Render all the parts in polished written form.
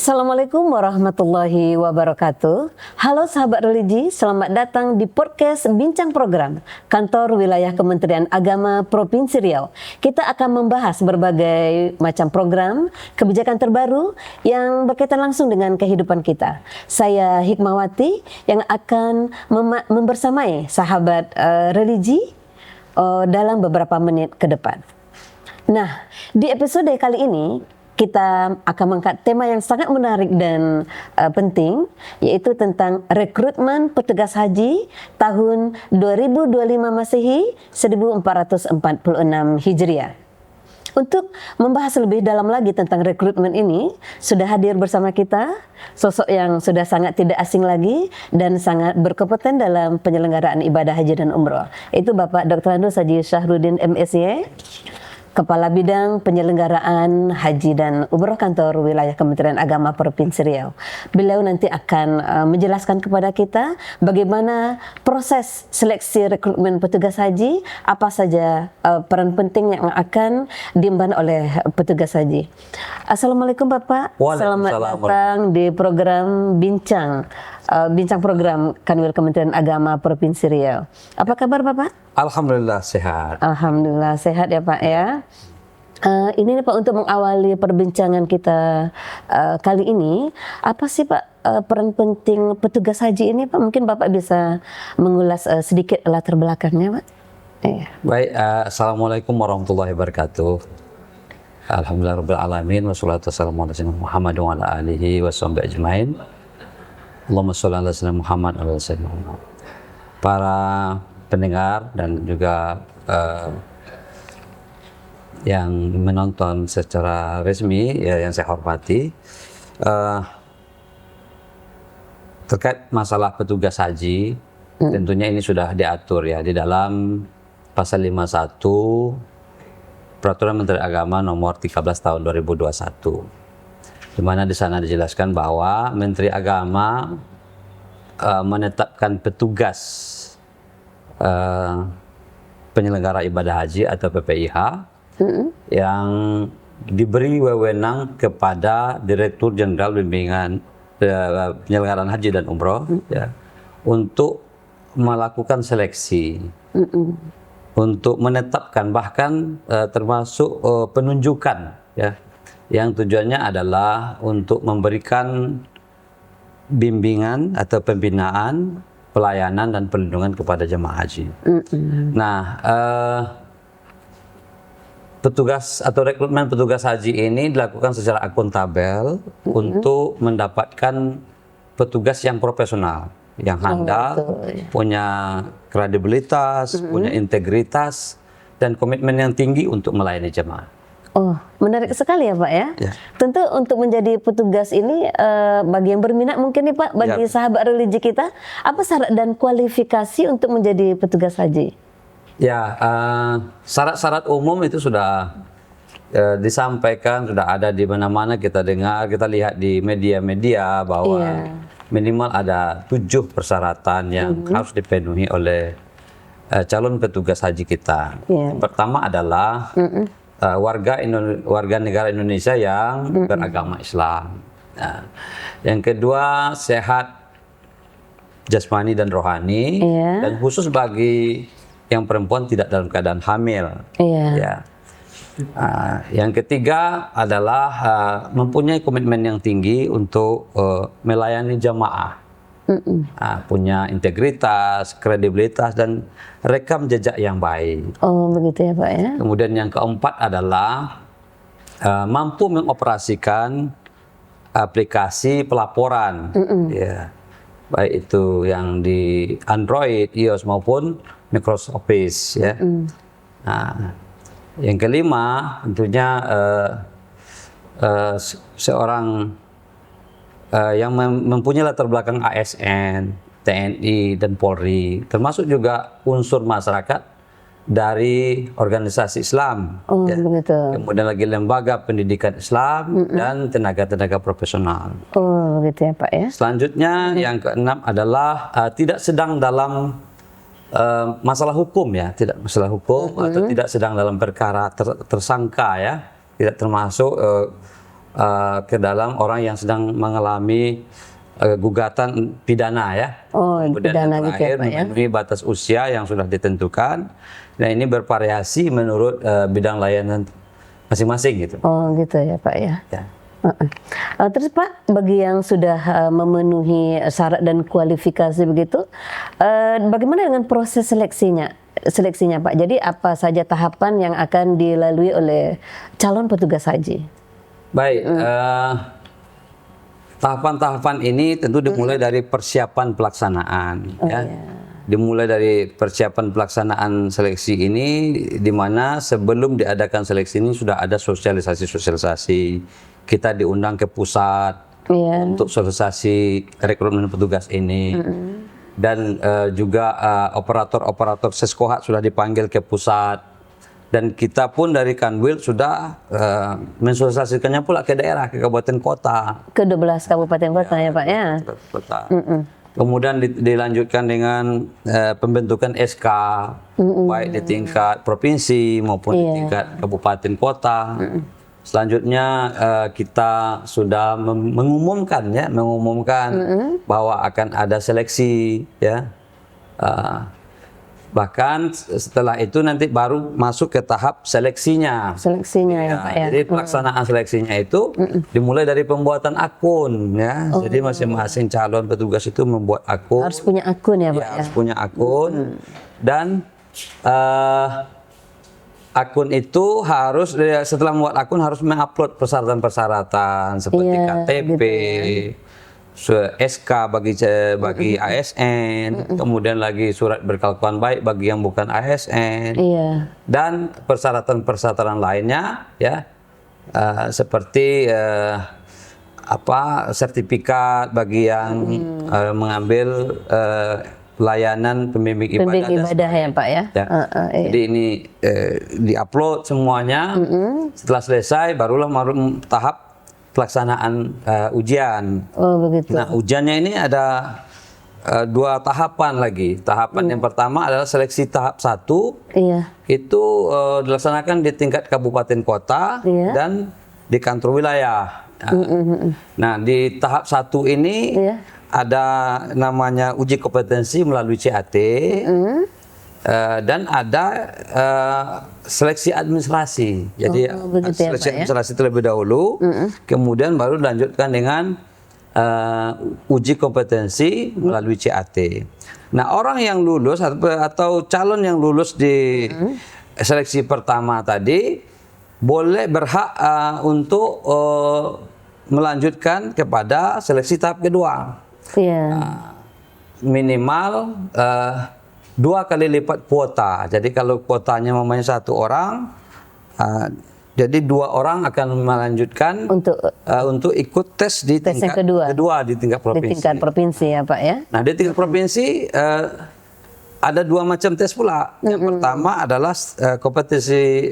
Assalamualaikum warahmatullahi wabarakatuh. Halo sahabat religi, selamat datang di podcast Bincang Program Kantor Wilayah Kementerian Agama Provinsi Riau. Kita akan membahas berbagai macam program, kebijakan terbaru yang berkaitan langsung dengan kehidupan kita. Saya Hikmawati yang akan membersamai sahabat religi dalam beberapa menit ke depan. Nah, di episode kali ini kita akan mengangkat tema yang sangat menarik dan penting, yaitu tentang rekrutmen petugas haji tahun 2025 Masehi 1446 Hijriah. Untuk membahas lebih dalam lagi tentang rekrutmen ini, sudah hadir bersama kita sosok yang sudah sangat tidak asing lagi dan sangat berkompeten dalam penyelenggaraan ibadah haji dan umroh, yaitu Bapak Dr. Anus Haji Syahrudin MSy, Kepala Bidang Penyelenggaraan Haji dan Umroh Kantor Wilayah Kementerian Agama Provinsi Riau. Beliau nanti akan menjelaskan kepada kita bagaimana proses seleksi rekrutmen petugas haji, apa saja peran penting yang akan diemban oleh petugas haji. Assalamualaikum Bapak, selamat datang di program Bincang Program Kanwil Kementerian Agama Provinsi Riau. Apa kabar Bapak? Alhamdulillah sehat. Alhamdulillah sehat ya Pak ya. Ini Pak, untuk mengawali perbincangan kita kali ini, apa sih Pak peran penting petugas haji ini Pak? Mungkin Bapak bisa mengulas sedikit latar belakangnya Pak. Baik, Assalamualaikum warahmatullahi wabarakatuh. Alhamdulillahirabbil alamin wassalatu wassalamu ala sayyidina Muhammad wa ala alihi washabihi ajmain. Allahumma shalli ala sayyidina Muhammad wa ala sayyidina Muhammad. Para pendengar dan juga yang menonton secara resmi ya, yang saya hormati, terkait masalah petugas haji, tentunya ini sudah diatur ya di dalam pasal 51 Peraturan Menteri Agama nomor 13 tahun 2021, di mana di sana dijelaskan bahwa Menteri Agama menetapkan petugas penyelenggara ibadah haji atau PPIH yang diberi wewenang kepada Direktur Jenderal Bimbingan Penyelenggaraan Haji dan Umroh ya, untuk melakukan seleksi, untuk menetapkan bahkan termasuk penunjukan ya, yang tujuannya adalah untuk memberikan bimbingan atau pembinaan, pelayanan dan perlindungan kepada jemaah haji. Nah, petugas atau rekrutmen petugas haji ini dilakukan secara akuntabel untuk mendapatkan petugas yang profesional, yang handal, punya kredibilitas, punya integritas dan komitmen yang tinggi untuk melayani jemaah. Oh, menarik sekali ya Pak ya. Tentu untuk menjadi petugas ini bagi yang berminat mungkin nih Pak, bagi sahabat religi kita, apa syarat dan kualifikasi untuk menjadi petugas haji? Ya, syarat-syarat umum itu sudah disampaikan, sudah ada di mana-mana, kita dengar, kita lihat di media-media bahwa minimal ada 7 persyaratan yang harus dipenuhi oleh calon petugas haji kita. Yang pertama adalah warga negara Indonesia yang beragama Islam. Nah, yang kedua, sehat jasmani dan rohani, dan khusus bagi yang perempuan tidak dalam keadaan hamil. Ya. Yang ketiga adalah mempunyai komitmen yang tinggi untuk melayani jamaah. Punya integritas, kredibilitas dan rekam jejak yang baik. Oh, begitu ya Pak ya. Kemudian yang keempat adalah mampu mengoperasikan aplikasi pelaporan, ya, baik itu yang di Android, iOS maupun Microsoft Office, ya. Nah, yang kelima tentunya seorang yang mempunyai latar belakang ASN, TNI dan Polri, termasuk juga unsur masyarakat dari organisasi Islam, kemudian lagi lembaga pendidikan Islam dan tenaga-tenaga profesional. Oh, begitu ya Pak ya. Selanjutnya yang keenam adalah tidak sedang dalam masalah hukum ya, tidak masalah hukum atau tidak sedang dalam perkara tersangka ya, tidak termasuk ke dalam orang yang sedang mengalami gugatan pidana ya. Oh, Kemudian pidana yang gitu ya terakhir Pak ya. memenuhi batas usia yang sudah ditentukan. Nah ini bervariasi menurut bidang layanan masing-masing gitu. Oh gitu ya Pak ya. Ya. Terus Pak, bagi yang sudah memenuhi syarat dan kualifikasi begitu, bagaimana dengan proses seleksinya Pak? Jadi apa saja tahapan yang akan dilalui oleh calon petugas haji? Baik, tahapan-tahapan ini tentu dimulai dari persiapan pelaksanaan. Ya. Dimulai dari persiapan pelaksanaan seleksi ini, di mana sebelum diadakan seleksi ini sudah ada sosialisasi. Kita diundang ke pusat untuk sosialisasi rekrutmen petugas ini. Dan juga operator-operator Seskohat sudah dipanggil ke pusat. Dan kita pun dari Kanwil sudah mensosialisasikannya pula ke daerah, ke kabupaten kota. Ke 12 kabupaten kota ya Pak ya. Kota. Kemudian dilanjutkan dengan pembentukan SK, baik di tingkat provinsi maupun di tingkat kabupaten kota. Selanjutnya kita sudah mengumumkan bahwa akan ada seleksi ya. Bahkan setelah itu nanti baru masuk ke tahap seleksinya. Seleksinya ya Pak ya. Jadi pelaksanaan seleksinya itu dimulai dari pembuatan akun ya. Jadi masing-masing calon petugas itu membuat akun. Harus punya akun ya Pak ya. Harus punya akun. Dan akun itu harus setelah membuat akun harus mengupload persyaratan-persyaratan seperti KTP, SK bagi ASN, kemudian lagi surat berkelakuan baik bagi yang bukan ASN, dan persyaratan-persyaratan lainnya ya, seperti sertifikat bagi yang mengambil layanan pembimbing ibadah ya Pak ya. Jadi ini diupload semuanya. Setelah selesai barulah tahap pelaksanaan ujian. Oh begitu. Nah ujiannya ini ada 2 tahapan lagi. Tahapan yang pertama adalah seleksi tahap 1. Itu dilaksanakan di tingkat kabupaten kota dan di kantor wilayah. Nah di tahap 1 ini ada namanya uji kompetensi melalui CAT. Dan ada seleksi administrasi. Jadi seleksi administrasi terlebih dahulu, kemudian baru dilanjutkan dengan uji kompetensi melalui CAT. Nah, orang yang lulus atau calon yang lulus di seleksi pertama tadi boleh berhak untuk melanjutkan kepada seleksi tahap kedua. Minimal 2 kali lipat kuota. Jadi kalau kuotanya memangnya 1 orang, jadi 2 orang akan melanjutkan untuk ikut tes di tingkat kedua di tingkat provinsi. Di tingkat provinsi ya Pak ya. Nah di tingkat provinsi ada 2 macam tes pula. Yang pertama adalah kompetensi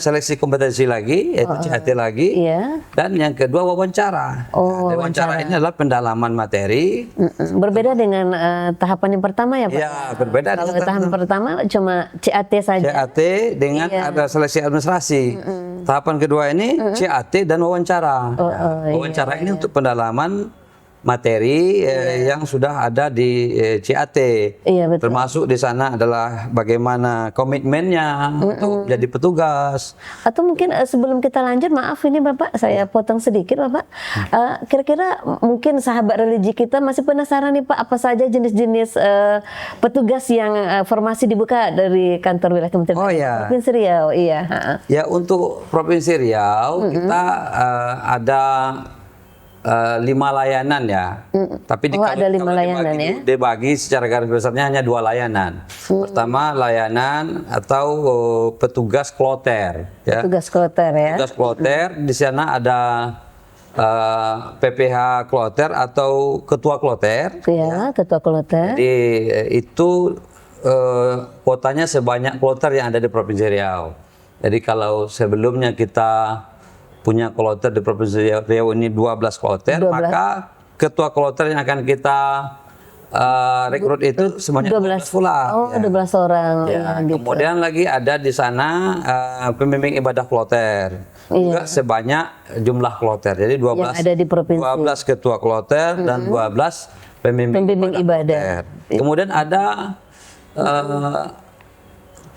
seleksi kompetensi lagi, yaitu CAT lagi. Dan yang kedua wawancara. Wawancara ini adalah pendalaman materi. Berbeda dengan tahapan yang pertama ya Pak? Ya, berbeda. Kalau tahapan pertama cuma CAT saja. CAT dengan ada seleksi administrasi. Tahapan kedua ini CAT dan wawancara. Wawancara ini untuk pendalaman materi yang sudah ada di CAT. Termasuk di sana adalah bagaimana komitmennya untuk jadi petugas. Atau mungkin sebelum kita lanjut, maaf ini Bapak, saya potong sedikit Bapak. Kira-kira mungkin sahabat religi kita masih penasaran nih Pak, apa saja jenis-jenis petugas yang formasi dibuka dari kantor wilayah Kementerian Provinsi Riau. Ya, untuk Provinsi Riau kita ada 5 layanan ya. Tapi ada 5 layanan ya. Dibagi secara garis besarnya hanya 2 layanan. Pertama layanan atau petugas kloter ya. Petugas kloter ya. Petugas kloter di sana ada PPH kloter atau ketua kloter. Ya, ketua kloter. Jadi itu kuotanya sebanyak kloter yang ada di Provinsi Riau. Jadi kalau sebelumnya kita punya kloter di Provinsi Riau ini 12 kloter, maka ketua kloter yang akan kita rekrut itu sebanyak 12 pula. Oh, ya. 12 orang. Ya, gitu. kemudian lagi ada di sana pembimbing ibadah kloter. Juga sebanyak jumlah kloter. Jadi 12 Yang ada di provinsi. 12 ketua kloter dan 12 pembimbing ibadah. kloter. Kemudian ada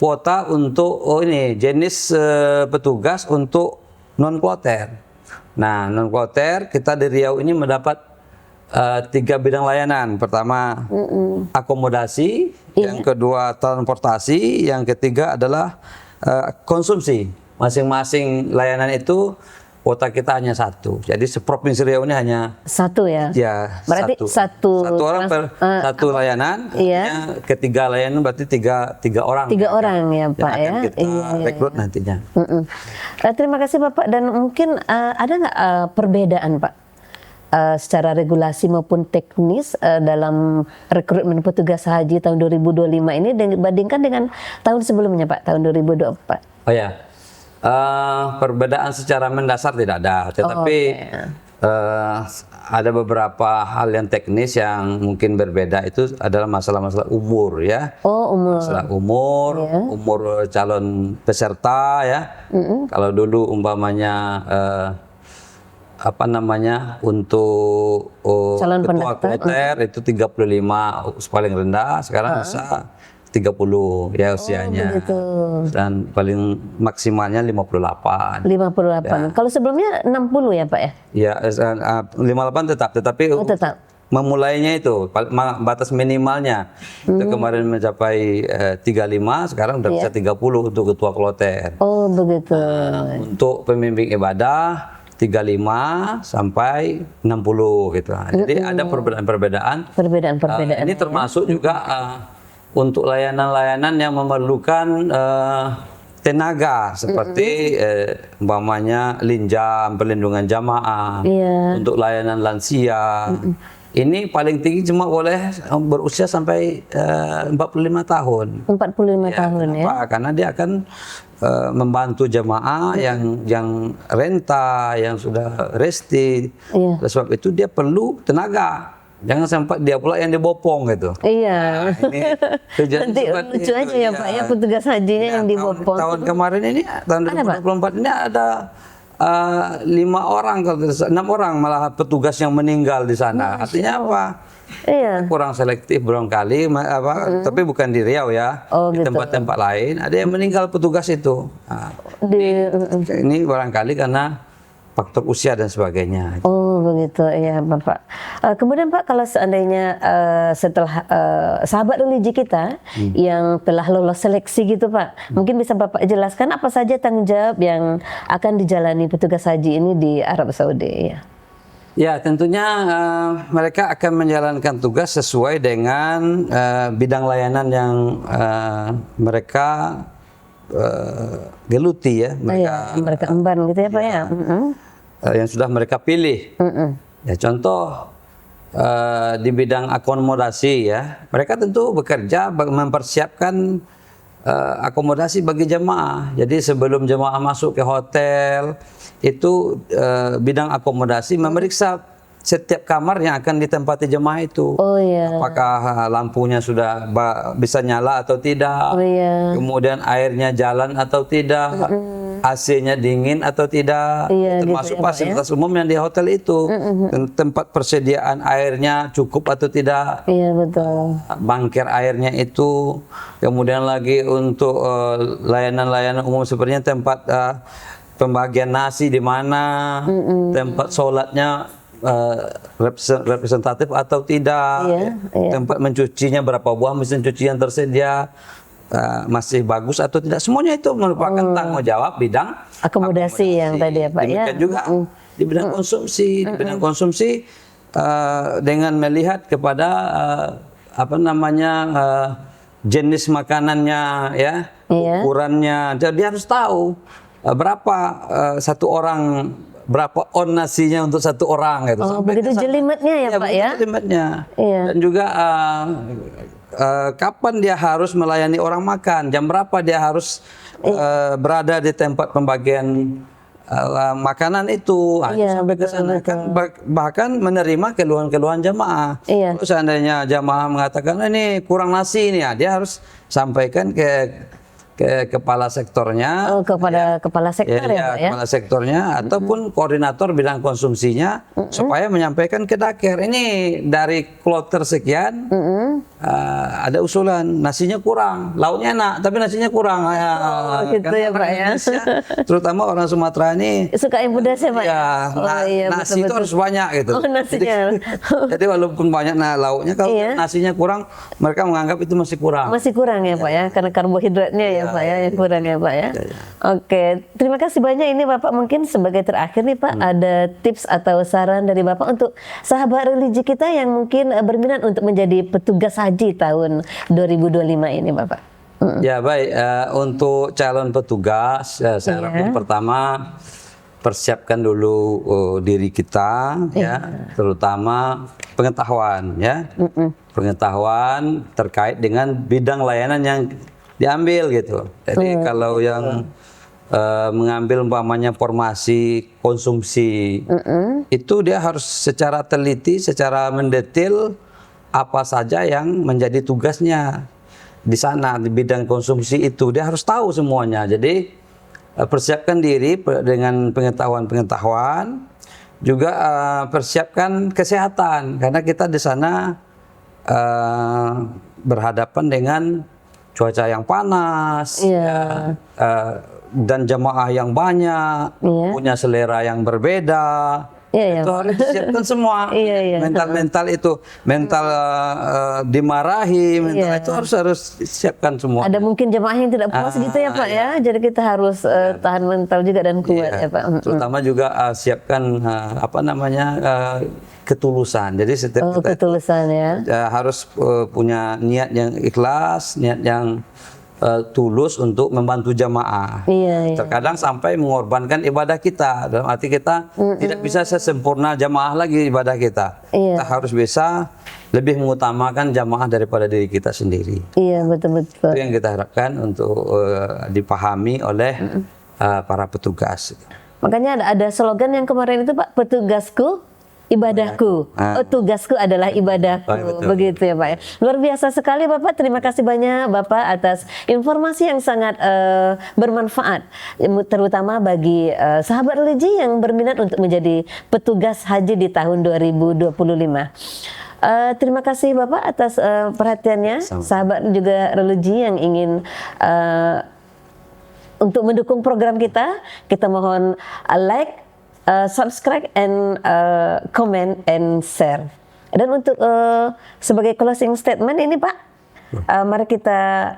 kuota untuk jenis petugas untuk non kloter. Nah, non kloter kita di Riau ini mendapat 3 bidang layanan. Pertama akomodasi, yang kedua transportasi, yang ketiga adalah konsumsi. Masing-masing layanan itu kuota kita hanya 1. Jadi seprovinsi Riau ini hanya 1 ya. Ya, berarti satu orang per satu layanan. Iya. Ketiga layanan berarti tiga orang. 3 orang ya Pak yang akan ya. kita rekrut nantinya. Terima kasih Bapak, dan mungkin ada nggak perbedaan Pak secara regulasi maupun teknis dalam rekrutmen petugas haji tahun 2025 ini dibandingkan dengan tahun sebelumnya Pak, tahun 2024? Oh ya, perbedaan secara mendasar tidak ada, tetapi ada beberapa hal yang teknis yang mungkin berbeda. Itu adalah masalah-masalah umur ya. Oh, umur. Masalah umur, umur calon peserta ya. Kalau dulu umpamanya untuk calon ketua kloter itu 35 paling rendah, sekarang bisa 30 ya usianya. Begitu. Dan paling maksimalnya 58. 58. Ya. Kalau sebelumnya 60 ya Pak ya? Ya, 58 tetapi tetap. memulainya itu batas minimalnya itu kemarin mencapai 35, sekarang udah bisa 30 untuk ketua kloter. Oh, begitu. Untuk pembimbing ibadah 35 sampai 60 gitu. Jadi ada perbedaan-perbedaan. Perbedaan-perbedaan. Ini termasuk juga untuk layanan-layanan yang memerlukan tenaga seperti umpamanya linjam, perlindungan jamaah, untuk layanan lansia. Ini paling tinggi cuma boleh berusia sampai 45 tahun. 45 tahun ya. Kenapa? Karena dia akan membantu jamaah yang renta, yang sudah resti. Oleh sebab itu dia perlu tenaga. Jangan sampai dia pula yang dibopong gitu. Iya. Nah, nanti lucu aja ya Pak ya, petugas hajinya yang dibopong. Tahun kemarin ini, tahun 2024 ini ada 5 orang, 6 orang malah petugas yang meninggal di sana. Artinya apa? Iya. Kurang selektif barangkali, tapi bukan di Riau ya, di tempat-tempat lain ada yang meninggal petugas itu. Nah, ini barangkali karena faktor usia dan sebagainya. Oh begitu ya Bapak. Kemudian Pak, kalau seandainya setelah sahabat religi kita yang telah lolos seleksi gitu Pak, mungkin bisa Bapak jelaskan apa saja tanggung jawab yang akan dijalani petugas haji ini di Arab Saudi ya? Ya, tentunya mereka akan menjalankan tugas sesuai dengan bidang layanan yang mereka geluti ya. Mereka emban gitu ya Pak ya? Yang sudah mereka pilih. Ya, contoh di bidang akomodasi ya, mereka tentu bekerja mempersiapkan akomodasi bagi jemaah. Jadi sebelum jemaah masuk ke hotel itu bidang akomodasi memeriksa setiap kamar yang akan ditempati jemaah itu. Oh iya. Apakah lampunya sudah bisa nyala atau tidak? Oh iya. Kemudian airnya jalan atau tidak? AC-nya dingin atau tidak? Iya, termasuk gitu ya, fasilitas umum yang di hotel itu. Tempat persediaan airnya cukup atau tidak? Iya betul. Bangker airnya itu. Kemudian lagi untuk layanan-layanan umum sepertinya tempat pembagian nasi di mana, tempat sholatnya representatif atau tidak, tempat mencucinya berapa buah mesin cuci yang tersedia, masih bagus atau tidak, semuanya itu merupakan tanggung jawab bidang akomodasi yang tadi ya Pak ya. Demikian juga di bidang konsumsi, dengan melihat kepada jenis makanannya ya, ukurannya, dia harus tahu berapa satu orang, berapa on nasinya untuk satu orang gitu. Oh, begitu jelimetnya ya Pak ya? Jelimetnya. Iya. Dan juga kapan dia harus melayani orang makan, jam berapa dia harus berada di tempat pembagian makanan itu. Iya, Sampai ke sana kan bahkan menerima keluhan-keluhan jamaah. Iya. Kalau seandainya jamaah mengatakan ini kurang nasi nih, ya, dia harus sampaikan ke kepala sektornya. Kepada kepala sektor ya Pak ya. Kepala sektornya ataupun koordinator bidang konsumsinya supaya menyampaikan ke Daker ini dari kloter sekian ada usulan nasinya kurang, lauknya enak tapi nasinya kurang. Gitu ya Pak ya. Indonesia, terutama orang Sumatera ini Suka yang pedas ya Pak? ya, Iya, nasi itu harus banyak gitu. Oh, nasinya. Jadi walaupun banyak lauknya, kalau nasinya kurang, mereka menganggap itu masih kurang. Masih kurang ya Pak ya, karena karbohidratnya ya Pak ya, yang kurang ya Pak ya. Oke, terima kasih banyak. Ini Bapak mungkin sebagai terakhir nih Pak, ada tips atau saran dari Bapak untuk sahabat religi kita yang mungkin berminat untuk menjadi petugas haji tahun 2025 ini Bapak. Ya baik, untuk calon petugas, saya harapkan pertama persiapkan dulu diri kita, ya, terutama pengetahuan, ya, pengetahuan terkait dengan bidang layanan yang diambil gitu. Jadi kalau yang mengambil umpamanya formasi konsumsi, itu dia harus secara teliti, secara mendetil apa saja yang menjadi tugasnya di sana di bidang konsumsi itu, dia harus tahu semuanya. Jadi persiapkan diri dengan pengetahuan-pengetahuan, juga persiapkan kesehatan karena kita di sana berhadapan dengan cuaca yang panas, dan jamaah yang banyak, punya selera yang berbeda. Itu harus disiapkan semua. Mental-mental itu, mental dimarahi, mental itu harus disiapkan semua. Ada mungkin jemaah yang tidak puas gitu ya Pak ya. Jadi kita harus tahan mental juga dan kuat ya Pak. Terutama juga siapkan ketulusan. Jadi setiap kita ketulusan harus punya niat yang ikhlas, niat yang tulus untuk membantu jamaah. Terkadang sampai mengorbankan ibadah kita. Dalam arti kita tidak bisa sesempurna jamaah lagi ibadah kita. Kita harus bisa lebih mengutamakan jamaah daripada diri kita sendiri. Iya, betul-betul. Itu yang kita harapkan untuk dipahami oleh para petugas. Makanya ada slogan yang kemarin itu Pak, petugasku ibadahku. Tugasku adalah ibadahku. Begitu ya Pak ya. Luar biasa sekali Bapak. Terima kasih banyak Bapak atas informasi yang sangat bermanfaat, terutama bagi sahabat religi yang berminat untuk menjadi petugas haji di tahun 2025. Terima kasih Bapak atas perhatiannya. Sahabat juga religi yang ingin untuk mendukung program kita mohon like, subscribe and comment and share. Dan untuk sebagai closing statement ini Pak, mari kita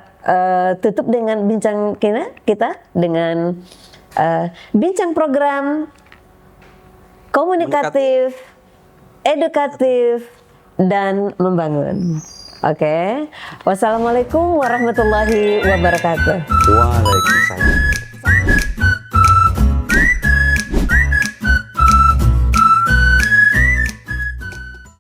tutup dengan bincang kita dengan bincang program komunikatif, edukatif, dan membangun. Oke. Wassalamualaikum warahmatullahi wabarakatuh. Waalaikumsalam.